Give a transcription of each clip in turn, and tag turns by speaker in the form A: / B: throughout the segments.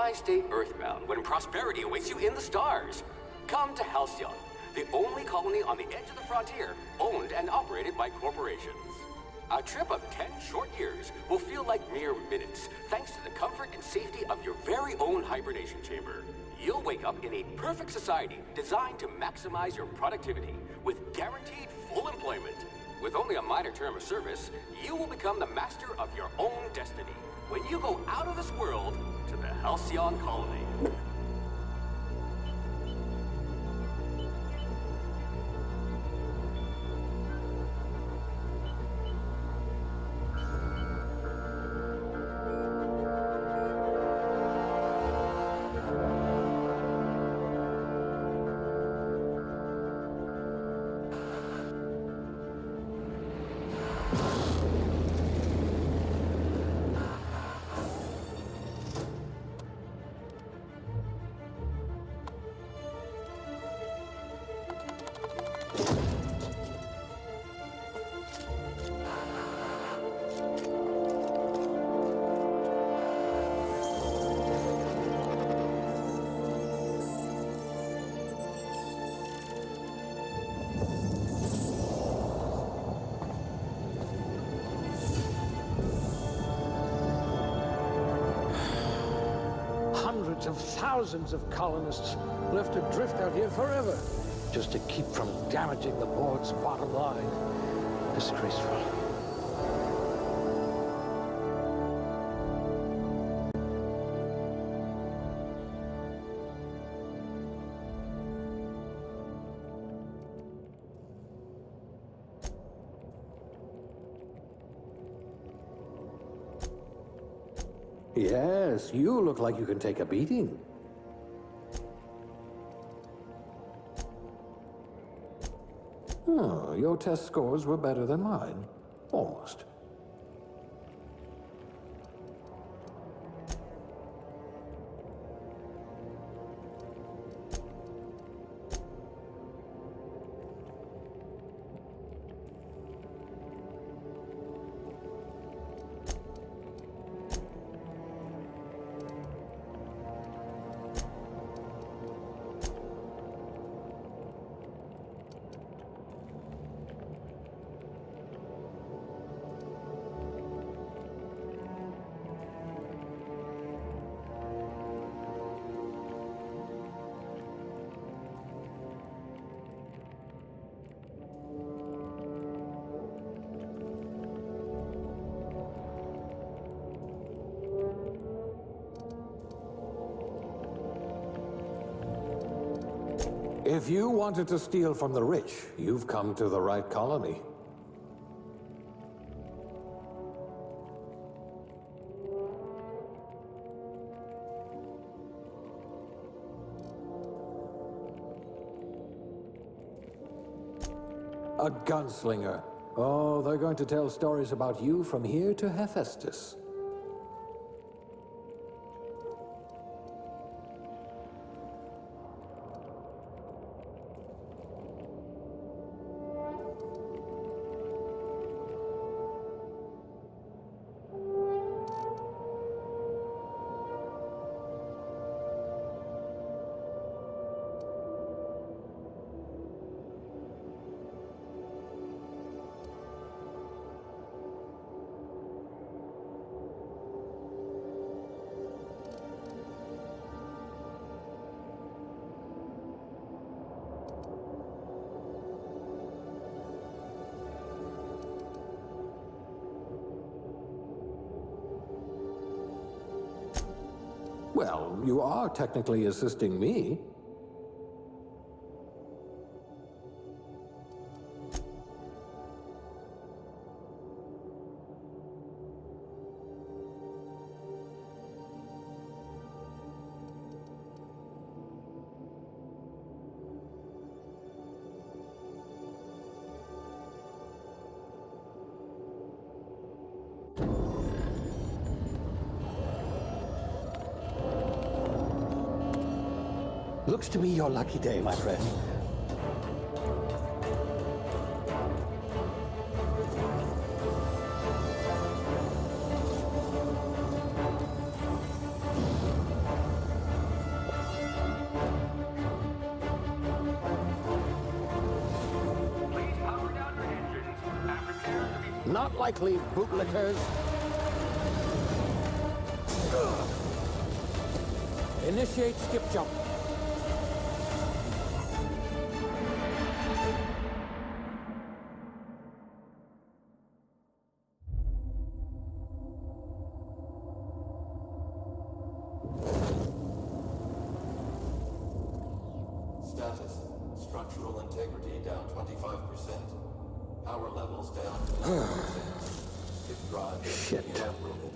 A: Why stay earthbound when prosperity awaits you in the stars? Come to Halcyon, the only colony on the edge of the frontier, owned and operated by corporations. A trip of 10 short years will feel like mere minutes, thanks to the comfort and safety of your very own hibernation chamber. You'll wake up in a perfect society designed to maximize your productivity with guaranteed full employment. With only a minor term of service, you will become the master of your own destiny when you go out of this world to the Halcyon colony.
B: Hundreds of thousands of colonists left adrift out here forever, just to keep from damaging the board's bottom line. Disgraceful.
C: Yes, you look like you can take a beating. Oh, your test scores were better than mine. Almost. If you wanted to steal from the rich, you've come to the right colony. A gunslinger. Oh, they're going to tell stories about you from here to Hephaestus. Well, you are technically assisting me.
D: Looks to me your lucky day, my friend.
B: Not likely, bootlickers. Initiate skip jump.
C: Status. Structural integrity down 25%. Power levels down 50%. If drive
B: Shit.
C: uprooted.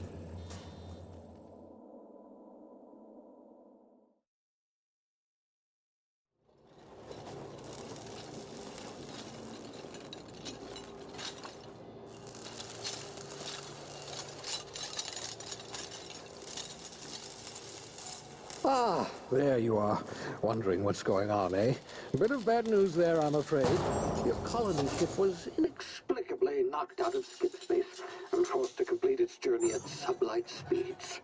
B: Ah, there you are. Wondering what's going on, eh? Bit of bad news there, I'm afraid. Your colony ship was inexplicably knocked out of skip space and forced to complete its journey at sublight speeds.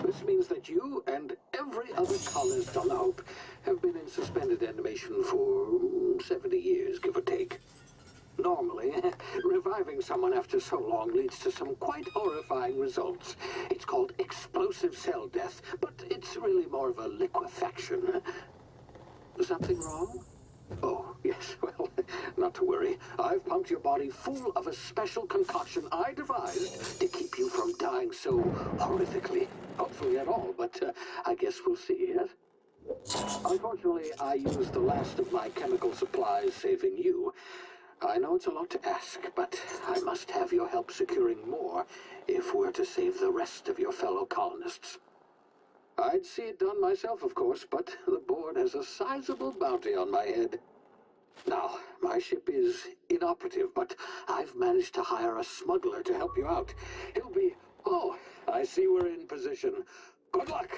B: This means that you and every other colonist on the Hope have been in suspended animation for 70 years, give or take. Normally, reviving someone after so long leads to some quite horrifying results. It's called explosive cell death, but it's really more of a liquefaction. Something wrong? Oh, yes, well, not to worry. I've pumped your body full of a special concoction I devised to keep you from dying so horrifically. Hopefully at all, but I guess we'll see, yes? Unfortunately, I used the last of my chemical supplies saving you. I know it's a lot to ask, but I must have your help securing more if we're to save the rest of your fellow colonists. I'd see it done myself, of course, but the board has a sizable bounty on my head. Now, my ship is inoperative, but I've managed to hire a smuggler to help you out. He'll be... Oh, I see we're in position. Good luck!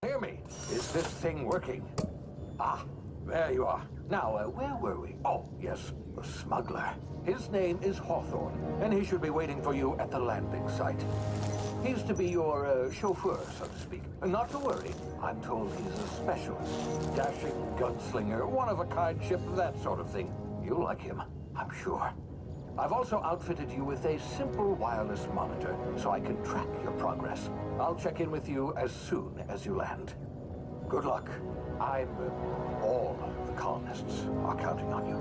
B: Hear me. Is this thing working? Ah, there you are. Now, where were we? Oh, yes, the smuggler. His name is Hawthorne, and he should be waiting for you at the landing site. He's to be your chauffeur, so to speak. Not to worry. I'm told he's a specialist. Dashing gunslinger, one-of-a-kind ship, that sort of thing. You'll like him, I'm sure. I've also outfitted you with a simple wireless monitor, so I can track your progress. I'll check in with you as soon as you land. Good luck. All the colonists are counting on you.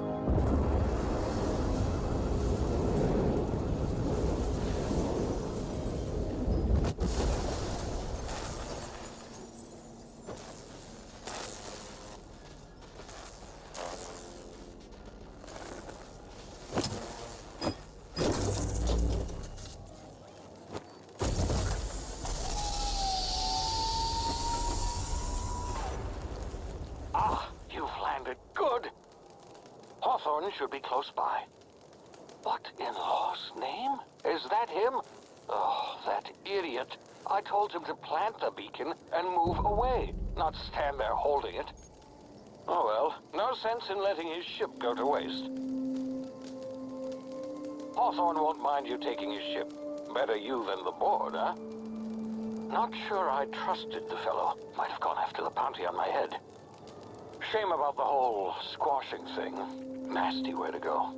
E: Hawthorne should be close by. What in law's name? Is that him? Oh, that idiot. I told him to plant the beacon and move away, not stand there holding it. Oh well, no sense in letting his ship go to waste. Hawthorne won't mind you taking his ship. Better you than the board, huh? Not sure I trusted the fellow. Might have gone after the bounty on my head. Shame about the whole squashing thing. Nasty way to go.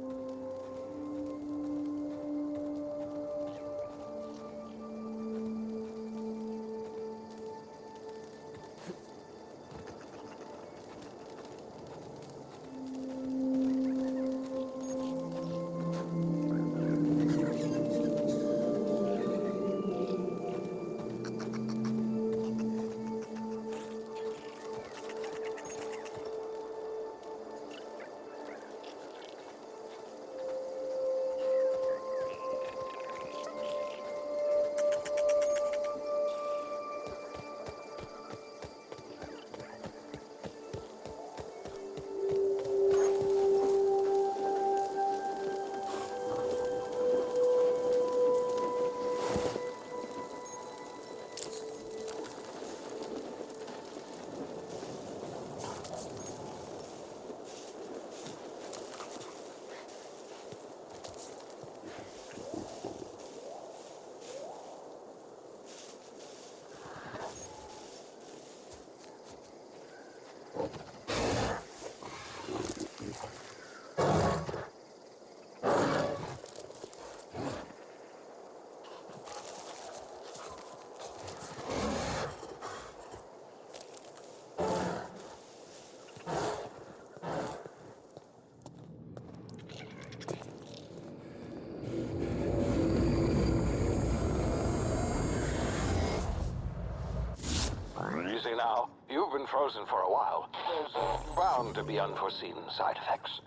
E: now. You've been frozen for a while. There's bound to be unforeseen side effects.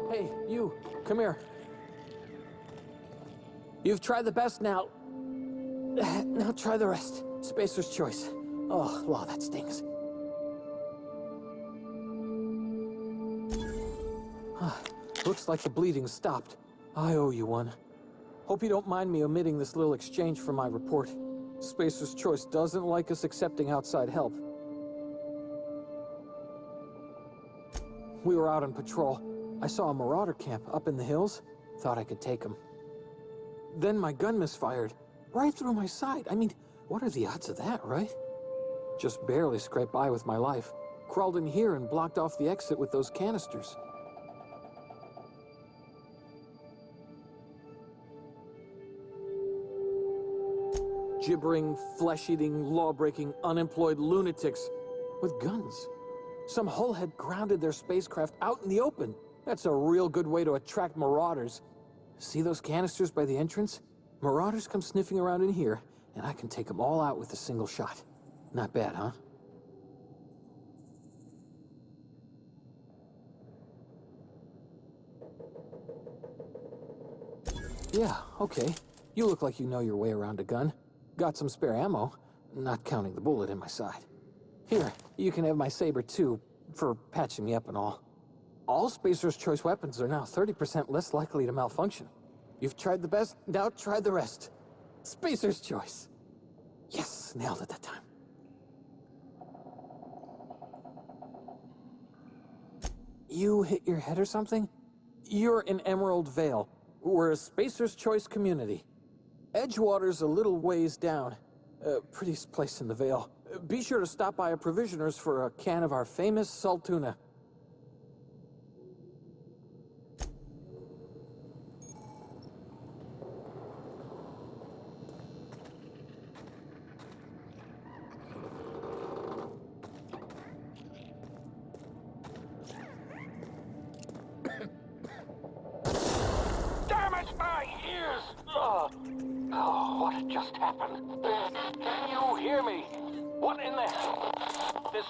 C: Hey, you, come here. You've tried the best now. Now try the rest. Spacer's choice. Oh, wow, that stings. Looks like the bleeding stopped. I owe you one. Hope you don't mind me omitting this little exchange from my report. Spacer's choice doesn't like us accepting outside help. We were out on patrol. I saw a marauder camp up in the hills. Thought I could take them. Then my gun misfired. Right through my side. I mean, what are the odds of that, right? Just barely scraped by with my life. Crawled in here and blocked off the exit with those canisters. Gibbering, flesh-eating, law-breaking, unemployed lunatics with guns. Some hull had grounded their spacecraft out in the open. That's a real good way to attract marauders. See those canisters by the entrance? Marauders come sniffing around in here, and I can take them all out with a single shot. Not bad, huh? Yeah, okay. You look like you know your way around a gun. Got some spare ammo, not counting the bullet in my side. Here, you can have my saber too, for patching me up and all. All Spacer's Choice weapons are now 30% less likely to malfunction. You've tried the best, now try the rest. Spacer's Choice. Yes, nailed it that time. You hit your head or something? You're in Emerald Vale. We're a Spacer's Choice community. Edgewater's a little ways down. Prettiest place in the Vale. Be sure to stop by a provisioner's for a can of our famous salt tuna.
E: Damn it, my ears! Oh, what just happened? Can you hear me? What in the hell? This...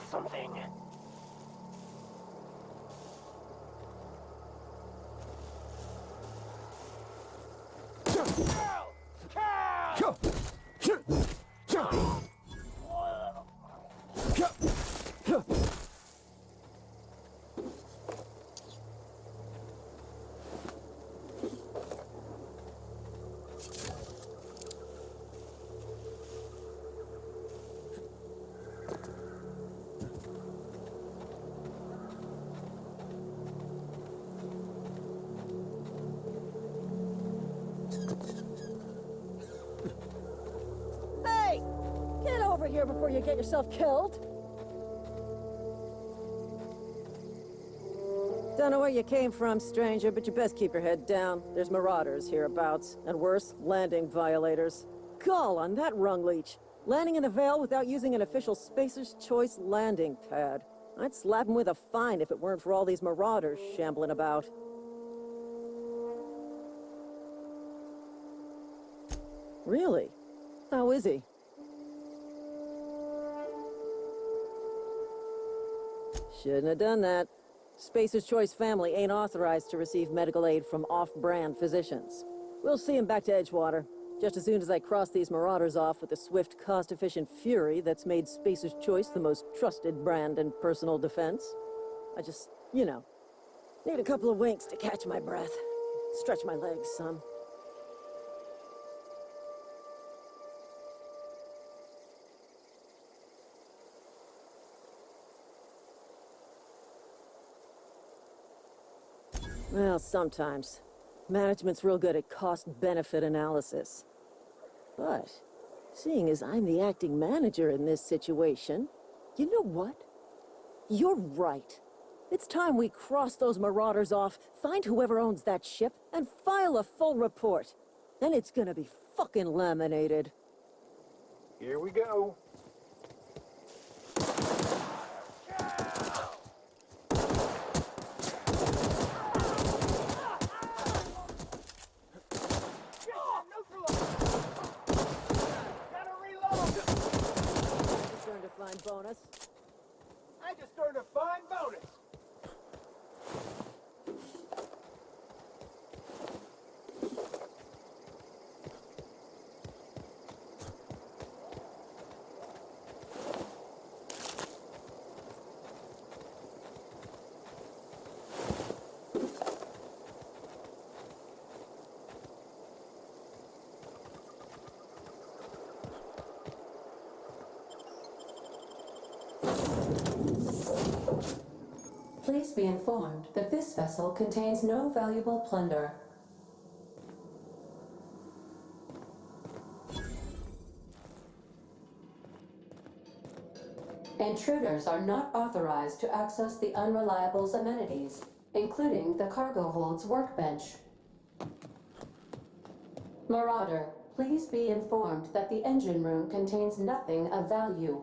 F: smell something.
G: Hey! Get over here before you get yourself killed! Don't know where you came from, stranger, but you best keep your head down. There's marauders hereabouts, and worse, landing violators. Gall on that rung leech. Landing in the Vale without using an official Spacer's Choice landing pad. I'd slap him with a fine if it weren't for all these marauders shambling about. Really? How is he? Shouldn't have done that. Spacer's Choice family ain't authorized to receive medical aid from off-brand physicians. We'll see him back to Edgewater, just as soon as I cross these marauders off with the swift, cost-efficient fury that's made Spacer's Choice the most trusted brand in personal defense. I just, you know, need a couple of winks to catch my breath. Stretch my legs some. Well, sometimes. Management's real good at cost-benefit analysis. But, seeing as I'm the acting manager in this situation, you know what? You're right. It's time we cross those marauders off, find whoever owns that ship, and file a full report. Then it's gonna be fucking laminated.
F: Here we go.
G: Fine bonus.
F: I just earned a fine bonus.
H: Please be informed that this vessel contains no valuable plunder. Intruders are not authorized to access the Unreliable's amenities, including the cargo hold's workbench. Marauder, please be informed that the engine room contains nothing of value.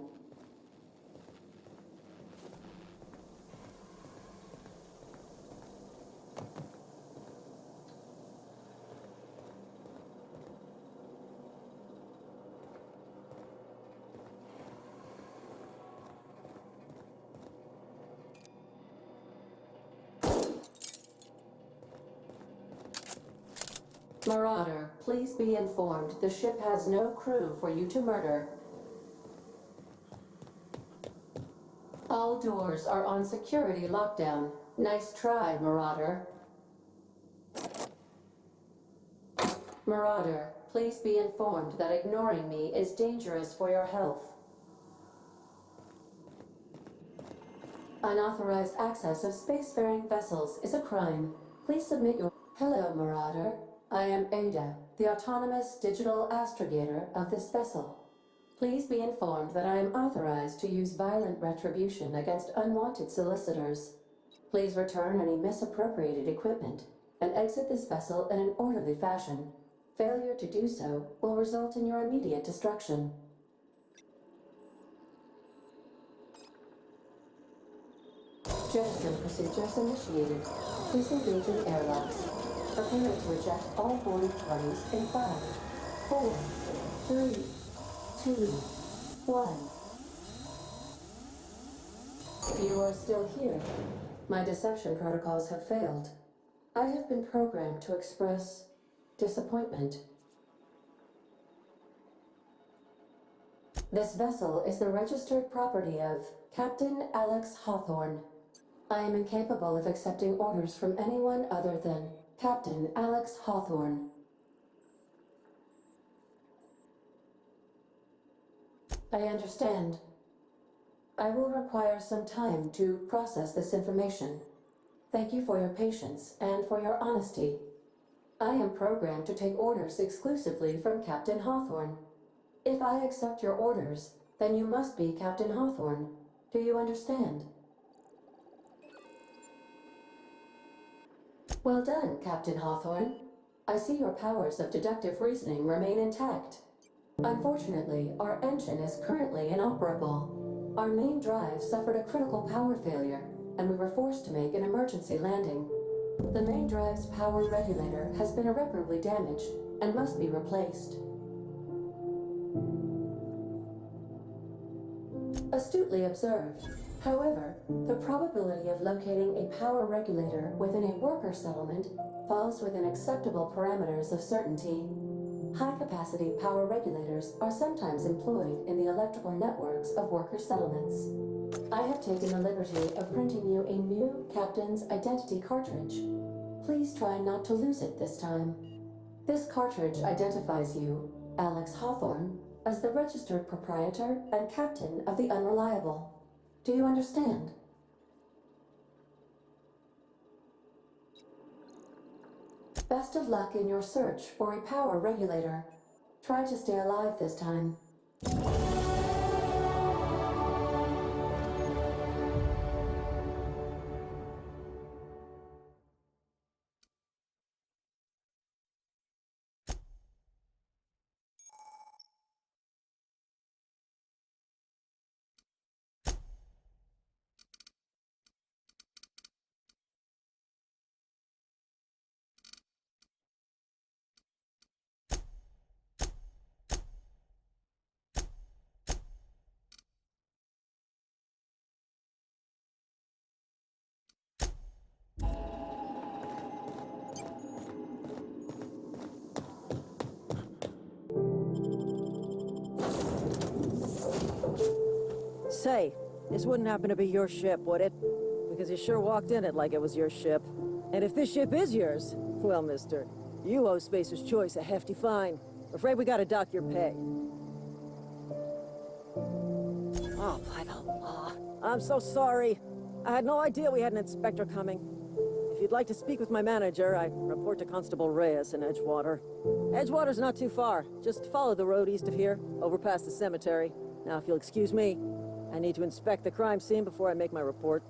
H: Marauder, please be informed the ship has no crew for you to murder. All doors are on security lockdown. Nice try, Marauder. Marauder, please be informed that ignoring me is dangerous for your health. Unauthorized access of spacefaring vessels is a crime. Please submit your... Hello, Marauder. I am Ada, the autonomous digital astrogator of this vessel. Please be informed that I am authorized to use violent retribution against unwanted solicitors. Please return any misappropriated equipment and exit this vessel in an orderly fashion. Failure to do so will result in your immediate destruction. Jettison procedures initiated. Please engage in airlocks. Prepare to eject all boarding parties in 5, 4, 3, 2, 1. You are still here. My deception protocols have failed. I have been programmed to express disappointment. This vessel is the registered property of Captain Alex Hawthorne. I am incapable of accepting orders from anyone other than Captain Alex Hawthorne. I understand. I will require some time to process this information. Thank you for your patience and for your honesty. I am programmed to take orders exclusively from Captain Hawthorne. If I accept your orders, then you must be Captain Hawthorne. Do you understand? Well done, Captain Hawthorne. I see your powers of deductive reasoning remain intact. Unfortunately, our engine is currently inoperable. Our main drive suffered a critical power failure, and we were forced to make an emergency landing. The main drive's power regulator has been irreparably damaged and must be replaced. Astutely observed. However, the probability of locating a power regulator within a worker settlement falls within acceptable parameters of certainty. High-capacity power regulators are sometimes employed in the electrical networks of worker settlements. I have taken the liberty of printing you a new Captain's Identity cartridge. Please try not to lose it this time. This cartridge identifies you, Alex Hawthorne, as the registered proprietor and captain of the Unreliable. Do you understand? Best of luck in your search for a power regulator. Try to stay alive this time.
G: Say, this wouldn't happen to be your ship, would it? Because you sure walked in it like it was your ship. And if this ship is yours, well, mister, you owe Spacer's Choice a hefty fine. Afraid we gotta dock your pay. Oh, by the law. I'm so sorry. I had no idea we had an inspector coming. If you'd like to speak with my manager, I report to Constable Reyes in Edgewater. Edgewater's not too far. Just follow the road east of here, over past the cemetery. Now, if you'll excuse me, I need to inspect the crime scene before I make my report.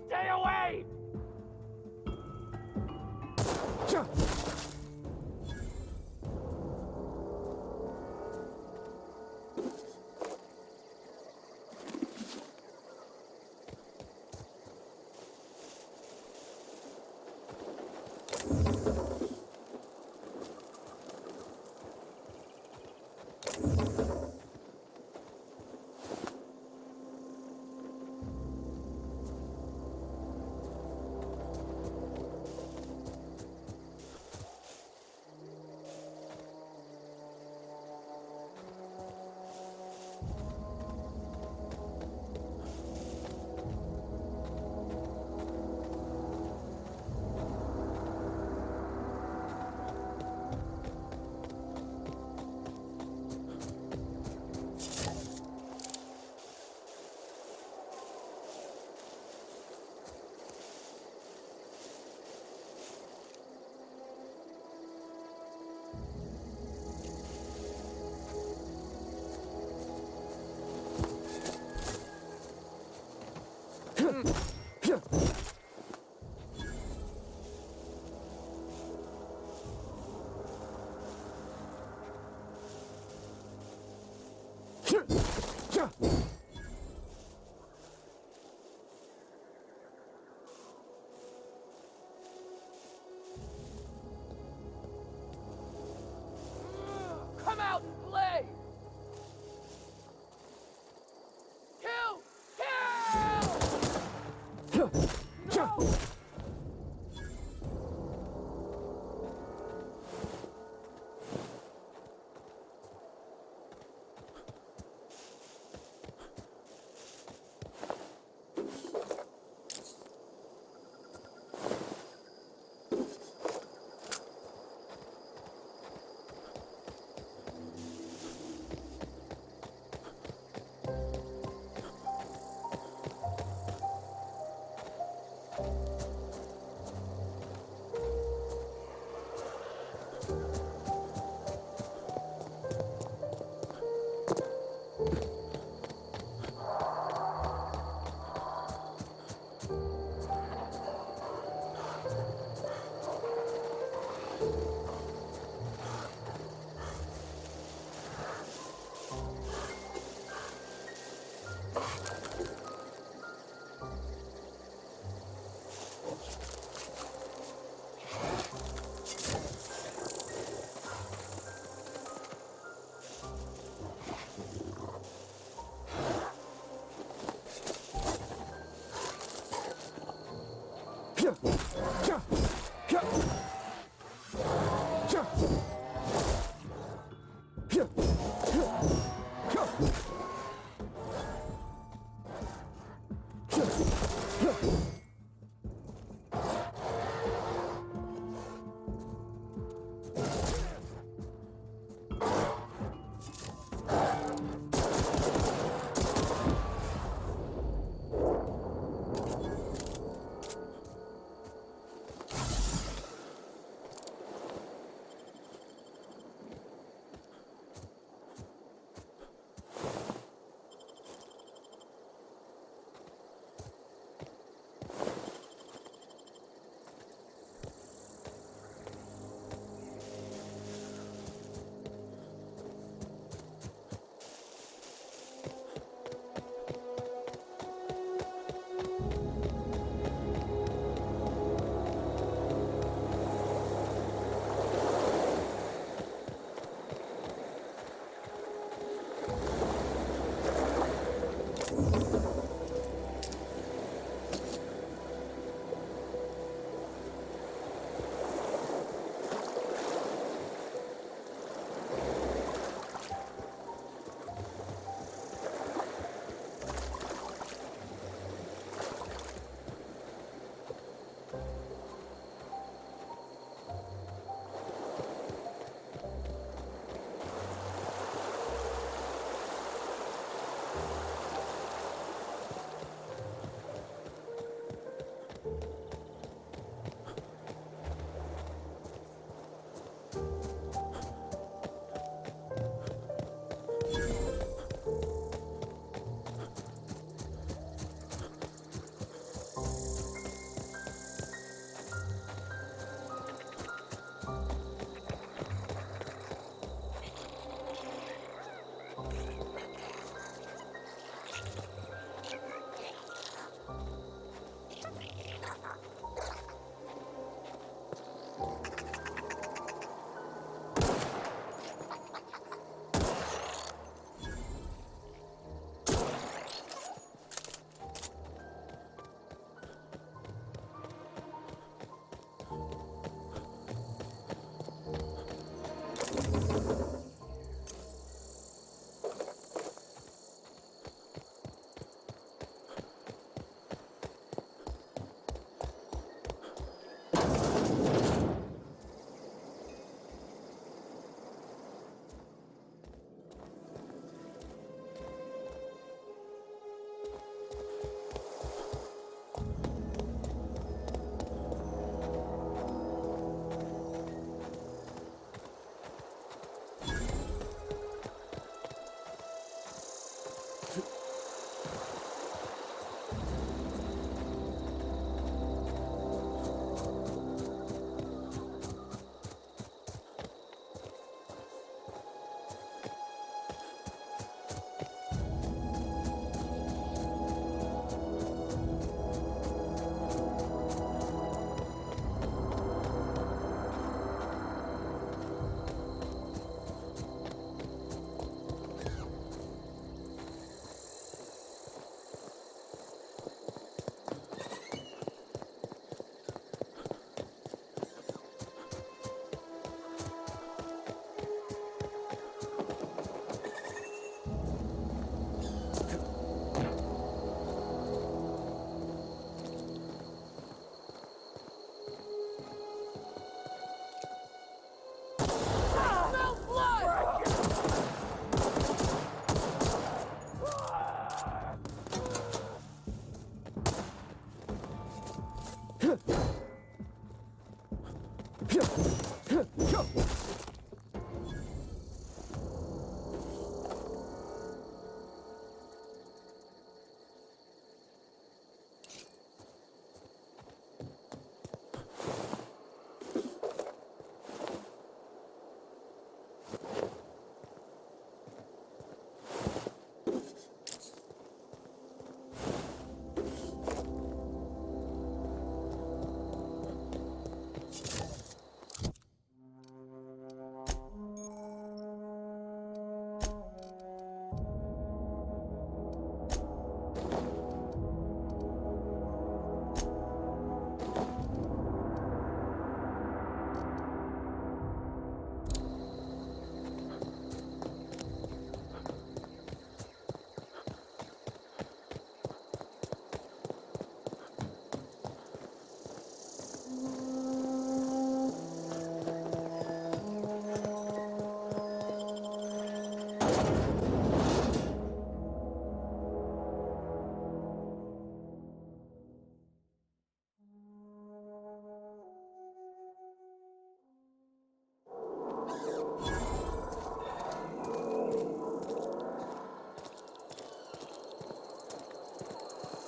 F: Stay away!
I: Come out and play! Kill! Kill! No!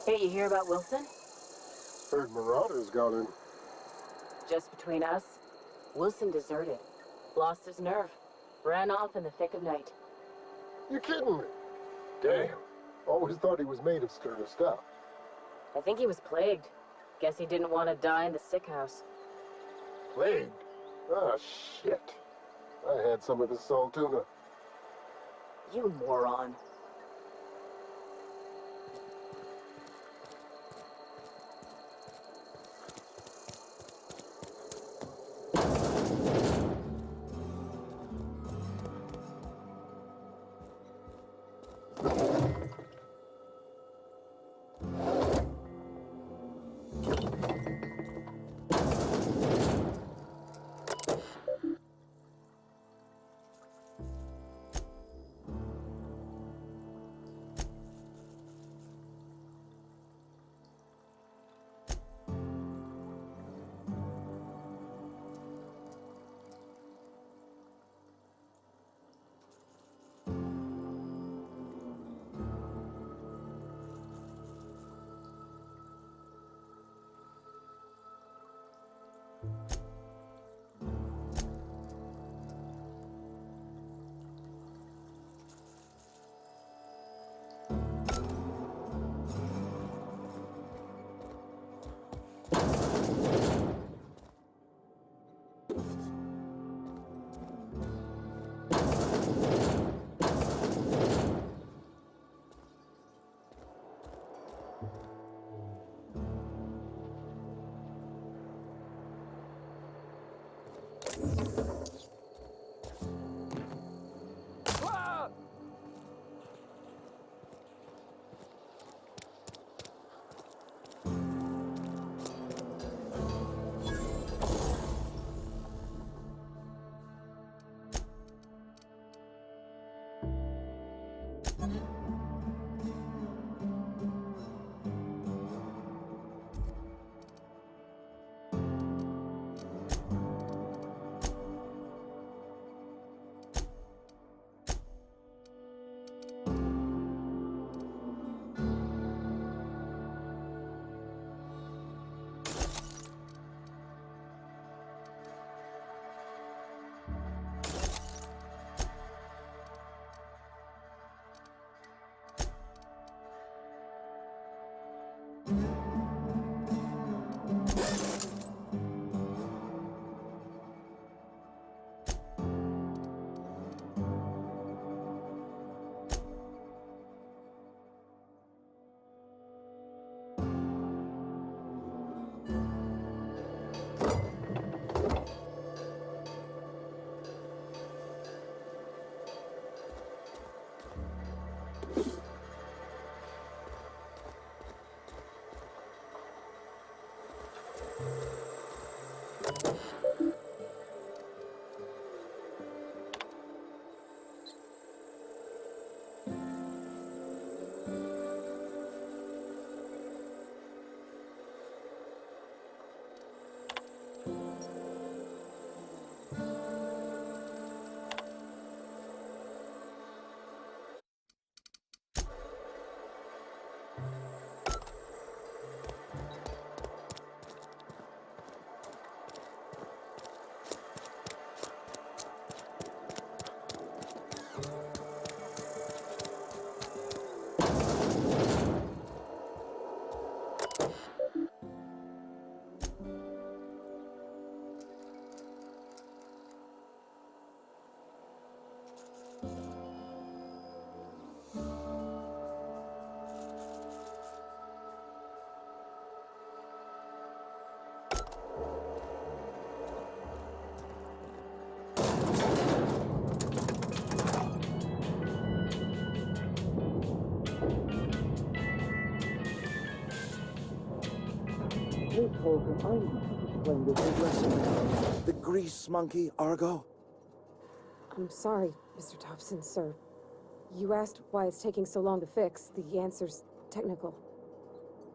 G: Hey, you hear about Wilson?
J: Heard Marauders got in.
G: Just between us, Wilson deserted. Lost his nerve. Ran off in the thick of night.
J: You kidding me? Damn. Always thought he was made of sterner stuff.
G: I think he was plagued. Guess he didn't want to die in the sick house.
J: Plagued? Ah, shit. I had some of his salt tuna.
G: You moron.
K: The grease monkey, Argo?
L: I'm sorry, Mr. Thompson, sir. You asked why it's taking so long to fix. The answer's technical.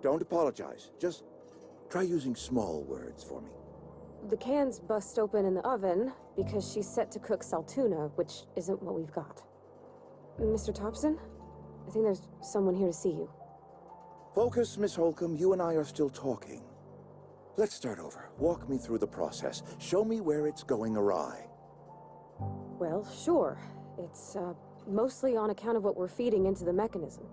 K: Don't apologize. Just try using small words for me.
L: The can's bust open in the oven because she's set to cook saltuna, which isn't what we've got. Mr. Thompson? I think there's someone here to see you.
K: Focus, Miss Holcomb. You and I are still talking. Let's start over. Walk me through the process. Show me where it's going awry.
L: Well, sure. It's, mostly on account of what we're feeding into the mechanism.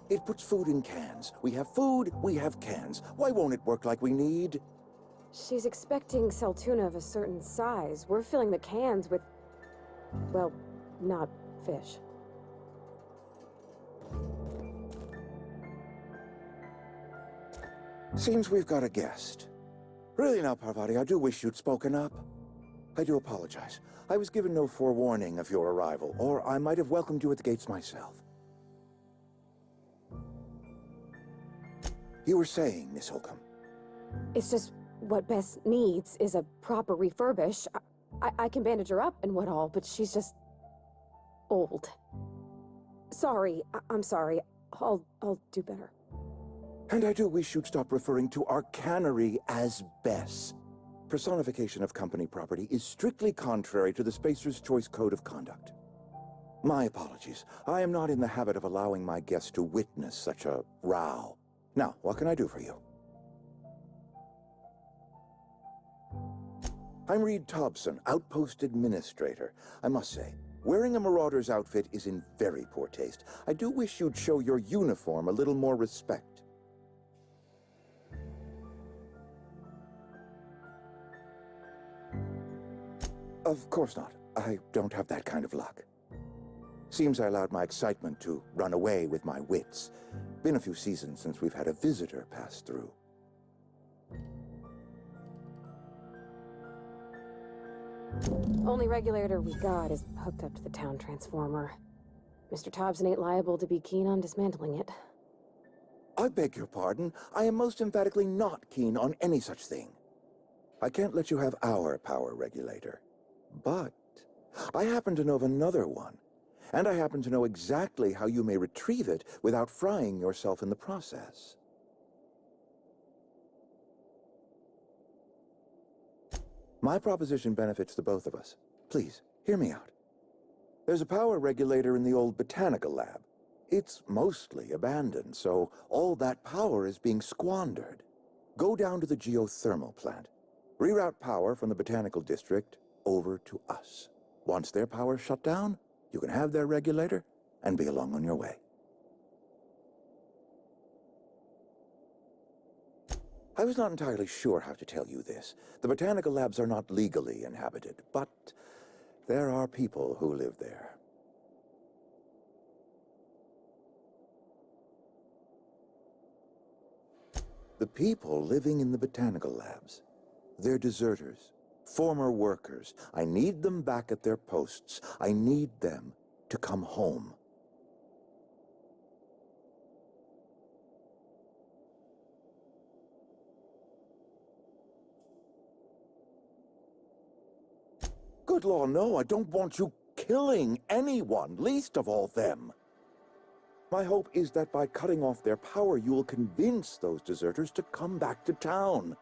K: It puts food in cans. We have food, we have cans. Why won't it work like we need?
L: She's expecting Saltuna of a certain size. We're filling the cans with, well, not fish.
K: Seems we've got a guest. Really now, Parvati, I do wish you'd spoken up. I do apologize. I was given no forewarning of your arrival, or I might have welcomed you at the gates myself. You were saying, Miss Holcomb.
L: It's just what Bess needs is a proper refurbish. I can bandage her up and what all, but she's just old. Sorry, I'm sorry. I'll do better.
K: And I do wish you'd stop referring to our cannery as Bess. Personification of company property is strictly contrary to the Spacer's Choice Code of Conduct. My apologies. I am not in the habit of allowing my guests to witness such a row. Now, what can I do for you? I'm Reed Thompson, Outpost Administrator. I must say, wearing a Marauder's outfit is in very poor taste. I do wish you'd show your uniform a little more respect. Of course not. I don't have that kind of luck. Seems I allowed my excitement to run away with my wits. Been a few seasons since we've had a visitor pass through.
L: Only regulator we got is hooked up to the town transformer. Mr. Thompson ain't liable to be keen on dismantling it.
K: I beg your pardon. I am most emphatically not keen on any such thing. I can't let you have our power regulator. But I happen to know of another one, and I happen to know exactly how you may retrieve it without frying yourself in the process. My proposition benefits the both of us. Please, hear me out. There's a power regulator in the old botanical lab. It's mostly abandoned, so all that power is being squandered. Go down to the geothermal plant. Reroute power from the botanical district over to us. Once their power's shut down, you can have their regulator and be along on your way. I was not entirely sure how to tell you this. The botanical labs are not legally inhabited, but there are people who live there. The people living in the botanical labs, they're deserters. Former workers. I need them back at their posts. I need them to come home. Good law, no, I don't want you killing anyone, least of all them. My hope is that by cutting off their power, you will convince those deserters to come back to town.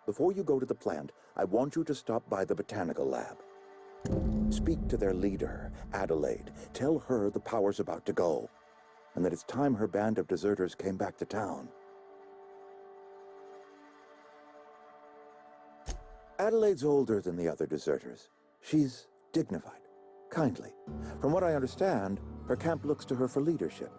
K: Before you go to the plant, I want you to stop by the botanical lab. Speak to their leader, Adelaide. Tell her the power's about to go, and that it's time her band of deserters came back to town. Adelaide's older than the other deserters. She's dignified, kindly. From what I understand, her camp looks to her for leadership.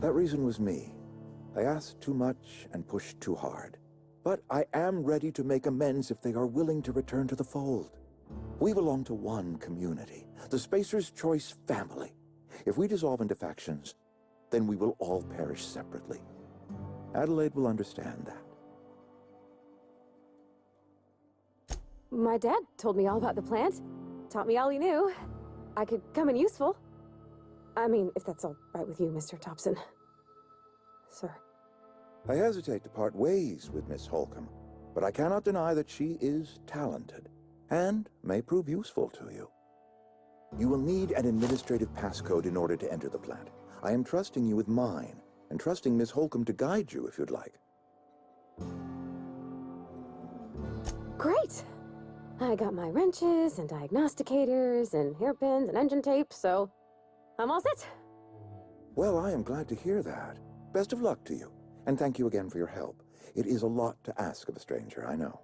K: That reason was me. I asked too much and pushed too hard. But I am ready to make amends if they are willing to return to the fold. We belong to one community, the Spacer's Choice family. If we dissolve into factions, then we will all perish separately. Adelaide will understand that.
L: My dad told me all about the plant. Taught me all he knew. I could come in useful. I mean, if that's all right with you, Mr. Thompson. Sir.
K: I hesitate to part ways with Miss Holcomb, but I cannot deny that she is talented and may prove useful to you. You will need an administrative passcode in order to enter the plant. I am trusting you with mine, and trusting Miss Holcomb to guide you if you'd like.
L: Great! I got my wrenches and diagnosticators and hairpins and engine tape, so I'm all set.
K: Well, I am glad to hear that. Best of luck to you, and thank you again for your help. It is a lot to ask of a stranger, I know.